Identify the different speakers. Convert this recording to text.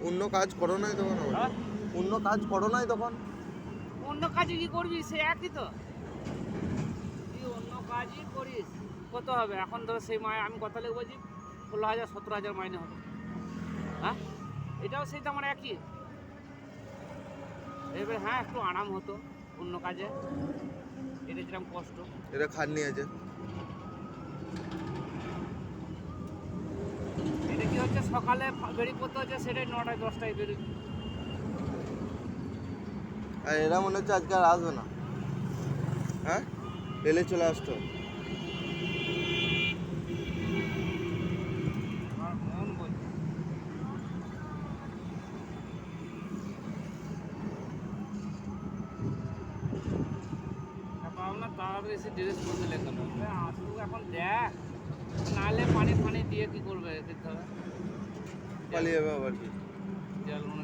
Speaker 1: অন্য কাজ করো নাই তখন আবার?
Speaker 2: হ্যাঁ?
Speaker 1: অন্য কাজ করো নাই তখন?
Speaker 2: অন্য কাজে কি করবি, সে একই তো। তুই অন্য কাজই করিস, কত হবে এখন? ধরো সেই আমি কথা লিখে বলছি 16,000 17,000 মাইনে হবে। হ্যাঁ, এটাও সেই তো আমার একই। এবার হ্যাঁ, একটু আরাম হতো অন্য কাজে, এটা যেরকম কষ্ট।
Speaker 1: এটা খাটনি আছে।
Speaker 2: এটা কি হচ্ছে, সকালে বেরিয়ে পড়তে হচ্ছে, সেটাই 9টায় 10টায় বেরিয়ে।
Speaker 1: আর এরা মনে হচ্ছে আজকে আর আসবে না। হ্যাঁ, এলে চলে আসতো।
Speaker 2: আমার মন বলছে ভাবনা তাড়াতাড়ি এসে ড্রেস বদলে লেখানো আসুক এখন দেখ, নাহলে পানি ফানি দিয়ে কি করবে, দেখতে হবে।
Speaker 1: পালিয়ে যাবে আবার কি?
Speaker 2: জল মনে